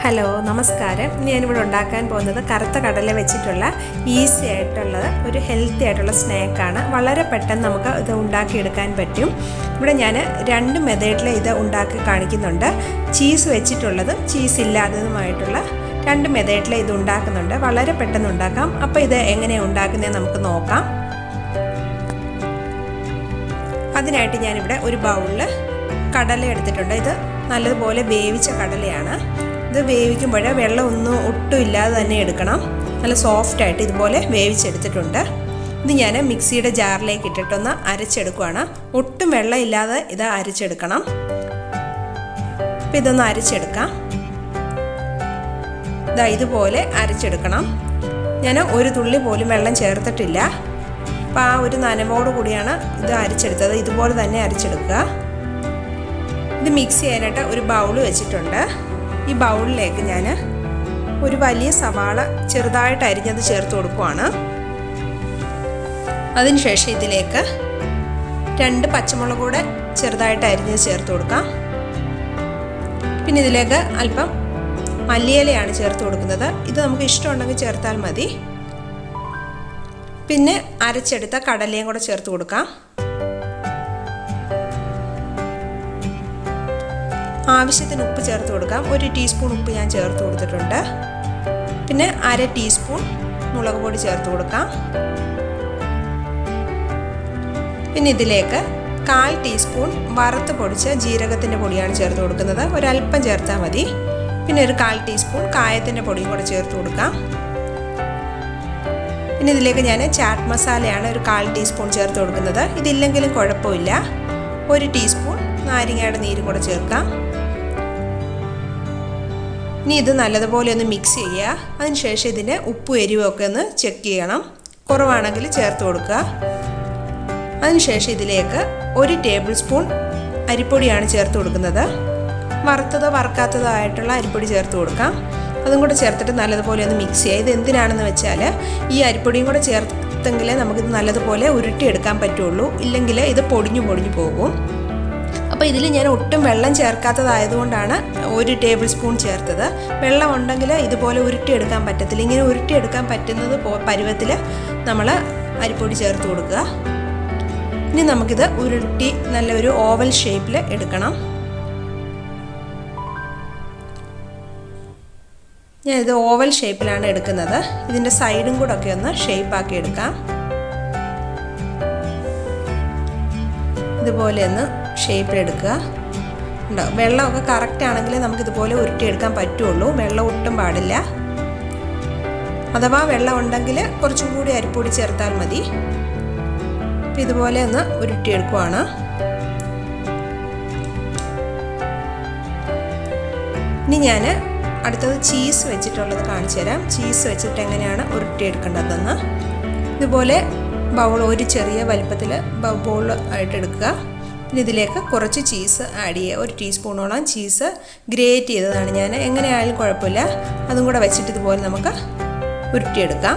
Hello നമസ്കാരം. ഞാനിവിടെ ഉണ്ടാക്കാൻ പോകുന്നത് കറുത്ത കടല വെച്ചിട്ടുള്ള ഈസി ആയിട്ടുള്ള ഒരു ഹെൽത്തി ആയിട്ടുള്ള സ്നാക്കാണ്. വളരെ പെട്ടെന്ന് നമുക്ക് ഇത് ഉണ്ടാക്കിയെടുക്കാൻ പറ്റും. ഇവിടെ ഞാൻ രണ്ട് മെത്തേഡിൽ ഇത് ഉണ്ടാക്കി കാണിക്കുന്നുണ്ട്. ചീസ് വെച്ചിട്ടുള്ളതും ചീസ് ഇല്ലാത്തതുമായിട്ടുള്ള രണ്ട് മെത്തേഡിൽ ഇത് ഉണ്ടാക്കുന്നുണ്ട്. വളരെ പെട്ടെന്ന് ഉണ്ടാക്കാം. അപ്പോൾ ഇത് എങ്ങനെയാണ് ഉണ്ടാക്കുന്നത് നമുക്ക് നോക്കാം. അതിനായിട്ട് ഞാനിവിടെ ഒരു ബൗളിൽ കടല എടുത്തിട്ടുണ്ട്. ഇത് നല്ലതുപോലെ വേവിച്ച കടലയാണ്. ഇത് വേവിക്കുമ്പോൾ വെള്ളം ഒട്ടും ഇല്ലാതെ തന്നെ എടുക്കണം. നല്ല സോഫ്റ്റായിട്ട് ഇതുപോലെ വേവിച്ചെടുത്തിട്ടുണ്ട്. ഇത് ഞാൻ മിക്സിയുടെ ജാറിലേക്ക് ഇട്ടിട്ടൊന്ന് അരച്ചെടുക്കുകയാണ്. ഒട്ടും വെള്ളം ഇല്ലാതെ ഇത് അരച്ചെടുക്കണം. അപ്പോൾ ഇതൊന്ന് അരച്ചെടുക്കാം. ഇതുപോലെ അരച്ചെടുക്കണം. ഞാൻ ഒരു തുള്ളി പോലും വെള്ളം ചേർത്തിട്ടില്ല. അപ്പോൾ ആ ഒരു നനവോട് കൂടിയാണ് ഇത് അരച്ചെടുത്തത്. ഇതുപോലെ തന്നെ അരച്ചെടുക്കുക. ഇത് മിക്സ് ചെയ്യാനായിട്ട് ഒരു ബൗൾ വെച്ചിട്ടുണ്ട്. ഈ ബൗളിലേക്ക് ഞാൻ ഒരു വലിയ സവാള ചെറുതായിട്ട് അരിഞ്ഞത് ചേർത്ത് കൊടുക്കുവാണ്. അതിനുശേഷം ഇതിലേക്ക് 2 പച്ചമുളക് കൂടെ ചെറുതായിട്ട് അരിഞ്ഞത് ചേർത്ത് കൊടുക്കാം. പിന്നെ ഇതിലേക്ക് അല്പം മല്ലിയിലയാണ് ചേർത്ത് കൊടുക്കുന്നത്. ഇത് നമുക്ക് ഇഷ്ടമുണ്ടെങ്കിൽ ചേർത്താൽ മതി. പിന്നെ അരച്ചെടുത്ത കടലയും കൂടെ ചേർത്ത് കൊടുക്കാം. ആവശ്യത്തിന് ഉപ്പ് ചേർത്ത് കൊടുക്കാം. 1 ടീസ്പൂൺ ഉപ്പ് ഞാൻ ചേർത്ത് കൊടുത്തിട്ടുണ്ട്. പിന്നെ 1/2 ടീസ്പൂൺ മുളക് പൊടി ചേർത്ത് കൊടുക്കാം. പിന്നെ ഇതിലേക്ക് 1/4 ടീസ്പൂൺ വറുത്ത് പൊടിച്ച ജീരകത്തിൻ്റെ പൊടിയാണ് ചേർത്ത് കൊടുക്കുന്നത്. ഒരല്പം ചേർത്താൽ മതി. പിന്നെ ഒരു 1/4 ടീസ്പൂൺ കായത്തിൻ്റെ പൊടിയും കൂടെ ചേർത്ത് കൊടുക്കാം. പിന്നെ ഇതിലേക്ക് ഞാൻ ചാറ്റ് മസാലയാണ് ഒരു 1/4 ടീസ്പൂൺ ചേർത്ത് കൊടുക്കുന്നത്. ഇതില്ലെങ്കിലും കുഴപ്പമില്ല. 1 ടീസ്പൂൺ നാരങ്ങയുടെ നീരും കൂടെ ചേർക്കാം. ഇനി ഇത് നല്ലതുപോലെ ഒന്ന് മിക്സ് ചെയ്യുക. അതിനുശേഷം ഇതിൻ്റെ ഉപ്പും എരിവൊക്കെ ഒന്ന് ചെക്ക് ചെയ്യണം. കുറവാണെങ്കിൽ ചേർത്ത് കൊടുക്കുക. അതിനുശേഷം ഇതിലേക്ക് 1 ടേബിൾ സ്പൂൺ അരിപ്പൊടിയാണ് ചേർത്ത് കൊടുക്കുന്നത്. വറുത്തതോ വറുക്കാത്തതോ ആയിട്ടുള്ള അരിപ്പൊടി ചേർത്ത് കൊടുക്കാം. അതും കൂടെ ചേർത്തിട്ട് നല്ലതുപോലെ ഒന്ന് മിക്സ് ചെയ്യുക. ഇത് എന്തിനാണെന്ന് വെച്ചാൽ ഈ അരിപ്പൊടിയും കൂടെ ചേർത്തെങ്കിലേ നമുക്കിത് നല്ലതുപോലെ ഉരുട്ടിയെടുക്കാൻ പറ്റുള്ളൂ. ഇല്ലെങ്കിൽ ഇത് പൊടിഞ്ഞു പോകും. അപ്പോൾ ഇതിൽ ഞാൻ ഒട്ടും വെള്ളം ചേർക്കാത്തതായതുകൊണ്ടാണ് 1 ടേബിൾ സ്പൂൺ ചേർത്തത്. വെള്ളം ഉണ്ടെങ്കിൽ ഇതുപോലെ ഉരുട്ടിയെടുക്കാൻ പറ്റത്തില്ല. ഇങ്ങനെ ഉരുട്ടിയെടുക്കാൻ പറ്റുന്നത് പരുവത്തിൽ നമ്മൾ അരിപ്പൊടി ചേർത്ത് കൊടുക്കുക. ഇനി നമുക്കിത് ഉരുട്ടി നല്ലൊരു ഓവൽ ഷേപ്പിൽ എടുക്കണം. ഞാനിത് ഓവൽ ഷേപ്പിലാണ് എടുക്കുന്നത്. ഇതിൻ്റെ സൈഡും കൂടെ ഒക്കെ ഒന്ന് ഷേപ്പാക്കി എടുക്കാം. ഇതുപോലെ ഒന്ന് ഷേപ്പിലെടുക്കുക. ഉണ്ടാവും വെള്ളമൊക്കെ കറക്റ്റ് ആണെങ്കിൽ നമുക്കിതുപോലെ ഉരുട്ടിയെടുക്കാൻ പറ്റുള്ളൂ. വെള്ളം ഒട്ടും പാടില്ല. അഥവാ വെള്ളം ഉണ്ടെങ്കിൽ കുറച്ചും കൂടി അരിപ്പൊടി ചേർത്താൽ മതി. അപ്പം ഇതുപോലെ ഒന്ന് ഉരുട്ടിയെടുക്കുവാണ്. ഇനി ഞാൻ അടുത്തത് ചീസ് വെച്ചിട്ടുള്ളത് കാണിച്ചു തരാം. ചീസ് വെച്ചിട്ട് എങ്ങനെയാണ് ഉരുട്ടിയെടുക്കേണ്ടതെന്ന്. ഇതുപോലെ ബൗൾ ഒരു ചെറിയ വലിപ്പത്തിൽ ബൗൾ ആയിട്ട് എടുക്കുക. പിന്നെ ഇതിലേക്ക് കുറച്ച് ചീസ് ആഡ് ചെയ്യുക. 1 ടീസ്പൂണോളം ചീസ് ഗ്രേറ്റ് ചെയ്തതാണ് ഞാൻ. എങ്ങനെയായാലും കുഴപ്പമില്ല. അതും കൂടെ വെച്ചിട്ട് ഇതുപോലെ നമുക്ക് ഉരുട്ടിയെടുക്കാം.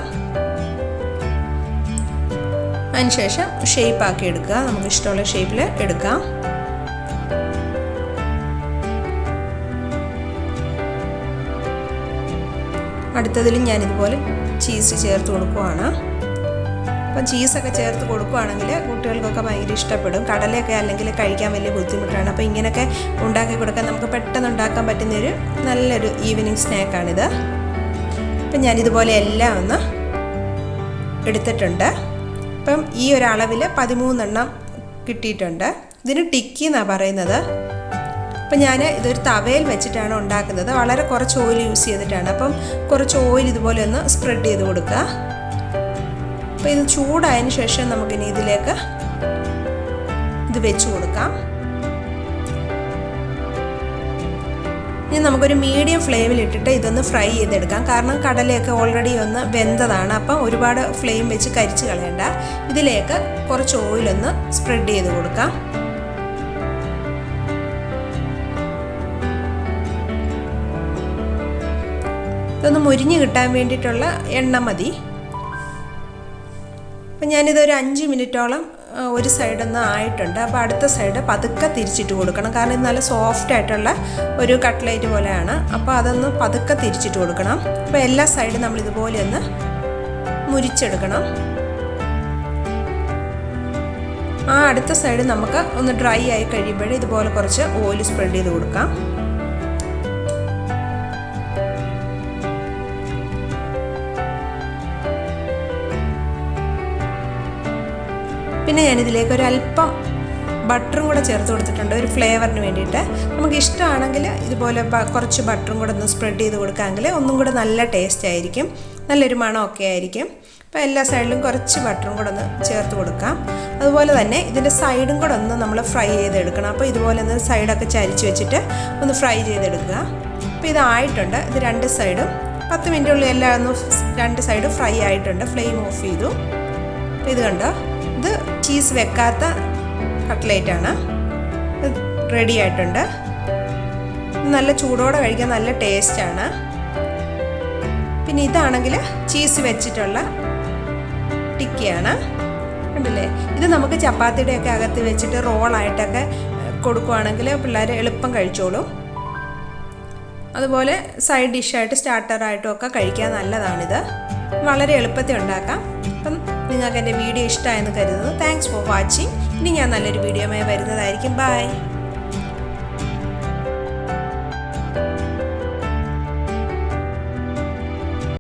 അതിനുശേഷം ഷേപ്പാക്കി എടുക്കുക. നമുക്ക് ഇഷ്ടമുള്ള ഷേപ്പിൽ എടുക്കാം. അടുത്തതിലും ഞാനിതുപോലെ ചീസ് ചേർത്ത് കൊടുക്കുവാണ്. അപ്പം ചീസൊക്കെ ചേർത്ത് കൊടുക്കുകയാണെങ്കിൽ കുട്ടികൾക്കൊക്കെ ഭയങ്കര ഇഷ്ടപ്പെടും. കടലയൊക്കെ അല്ലെങ്കിൽ കഴിക്കാൻ വലിയ ബുദ്ധിമുട്ടാണ്. അപ്പോൾ ഇങ്ങനെയൊക്കെ ഉണ്ടാക്കി കൊടുക്കാൻ നമുക്ക് പെട്ടെന്ന് ഉണ്ടാക്കാൻ പറ്റുന്നൊരു നല്ലൊരു ഈവനിങ് സ്നാക്കാണിത്. അപ്പം ഞാനിതുപോലെ എല്ലാം ഒന്ന് എടുത്തിട്ടുണ്ട്. അപ്പം ഈ ഒരു അളവിൽ 13 എണ്ണം കിട്ടിയിട്ടുണ്ട്. ഇതിന് ടിക്കി എന്നാണ് പറയുന്നത്. അപ്പം ഞാൻ ഇതൊരു തവയിൽ വെച്ചിട്ടാണ് ഉണ്ടാക്കുന്നത്. വളരെ കുറച്ച് ഓയിൽ യൂസ് ചെയ്തിട്ടാണ്. അപ്പം കുറച്ച് ഓയിൽ ഇതുപോലെ ഒന്ന് സ്പ്രെഡ് ചെയ്ത് കൊടുക്കുക. അപ്പോൾ ഇത് ചൂടായതിന് ശേഷം നമുക്കിനി ഇതിലേക്ക് ഇത് വെച്ച് കൊടുക്കാം. ഇനി നമുക്കൊരു മീഡിയം ഫ്ലെയിമിൽ ഇട്ടിട്ട് ഇതൊന്ന് ഫ്രൈ ചെയ്തെടുക്കാം. കാരണം കടലയൊക്കെ ഓൾറെഡി ഒന്ന് വെന്തതാണ്. അപ്പം ഒരുപാട് ഫ്ലെയിം വെച്ച് കരിച്ച് കളയണ്ട. ഇതിലേക്ക് കുറച്ച് ഓയിലൊന്ന് സ്പ്രെഡ് ചെയ്ത് കൊടുക്കാം. ഇതൊന്ന് മുരിഞ്ഞ് കിട്ടാൻ വേണ്ടിയിട്ടുള്ള എണ്ണ മതി. അപ്പം ഞാനിതൊരു 5 മിനിറ്റോളം ഒരു സൈഡൊന്ന് ആയിട്ടുണ്ട്. അപ്പോൾ അടുത്ത സൈഡ് പതുക്കെ തിരിച്ചിട്ട് കൊടുക്കണം. കാരണം ഇത് നല്ല സോഫ്റ്റ് ആയിട്ടുള്ള ഒരു കട്ട്ലേറ്റ് പോലെയാണ്. അപ്പോൾ അതൊന്ന് പതുക്കെ തിരിച്ചിട്ട് കൊടുക്കണം. അപ്പോൾ എല്ലാ സൈഡും നമ്മൾ ഇതുപോലെ ഒന്ന് മുരിച്ചെടുക്കണം. ആ അടുത്ത സൈഡ് നമുക്ക് ഒന്ന് ഡ്രൈ ആയി കഴിയുമ്പോഴേ ഇതുപോലെ കുറച്ച് ഓയിൽ സ്പ്രെഡ് ചെയ്ത് കൊടുക്കാം. പിന്നെ ഞാനിതിലേക്ക് ഒരല്പം ബട്ടറും കൂടെ ചേർത്ത് കൊടുത്തിട്ടുണ്ട്, ഒരു ഫ്ലേവറിന് വേണ്ടിയിട്ട്. നമുക്ക് ഇഷ്ടമാണെങ്കിൽ ഇതുപോലെ കുറച്ച് ബട്ടറും കൂടെ ഒന്ന് സ്പ്രെഡ് ചെയ്ത് കൊടുക്കാമെങ്കിൽ ഒന്നും കൂടെ നല്ല ടേസ്റ്റ് ആയിരിക്കും, നല്ലൊരു മണമൊക്കെ ആയിരിക്കും. അപ്പോൾ എല്ലാ സൈഡിലും കുറച്ച് ബട്ടറും കൂടെ ഒന്ന് ചേർത്ത് കൊടുക്കാം. അതുപോലെ തന്നെ ഇതിൻ്റെ സൈഡും കൂടെ ഒന്ന് നമ്മൾ ഫ്രൈ ചെയ്തെടുക്കണം. അപ്പോൾ ഇതുപോലെ ഒന്ന് സൈഡൊക്കെ ചരിച്ച് വെച്ചിട്ട് ഒന്ന് ഫ്രൈ ചെയ്തെടുക്കുക. അപ്പോൾ ഇതായിട്ടുണ്ട്. ഇത് രണ്ട് സൈഡും 10 മിനിറ്റുള്ളിൽ എല്ലാം ഒന്ന് രണ്ട് സൈഡും ഫ്രൈ ആയിട്ടുണ്ട്. ഫ്ലെയിം ഓഫ് ചെയ്തു. അപ്പോൾ ഇത് കണ്ടോ, ഇത് ചീസ് വെക്കാത്ത കട്ട്ലേറ്റാണ്. റെഡി ആയിട്ടുണ്ട്. നല്ല ചൂടോടെ കഴിക്കാൻ നല്ല ടേസ്റ്റാണ്. പിന്നെ ഇതാണെങ്കിൽ ചീസ് വെച്ചിട്ടുള്ള ടിക്കിയാണ്. കണ്ടില്ലേ, ഇത് നമുക്ക് ചപ്പാത്തിയുടെയൊക്കെ അകത്ത് വെച്ചിട്ട് റോളായിട്ടൊക്കെ കൊടുക്കുകയാണെങ്കിൽ പിള്ളേർ എളുപ്പം കഴിച്ചോളും. അതുപോലെ സൈഡ് ഡിഷായിട്ട് സ്റ്റാർട്ടറായിട്ടും ഒക്കെ കഴിക്കാൻ നല്ലതാണിത്. വളരെ എളുപ്പത്തിൽ ഉണ്ടാക്കാം. അപ്പം നിങ്ങൾക്ക് എൻ്റെ വീഡിയോ ഇഷ്ടമായെന്ന് കരുതുന്നു. Thanks for watching. ഇനി ഞാൻ നല്ലൊരു വീഡിയോയുമായി വരുന്നതായിരിക്കും. ബൈ.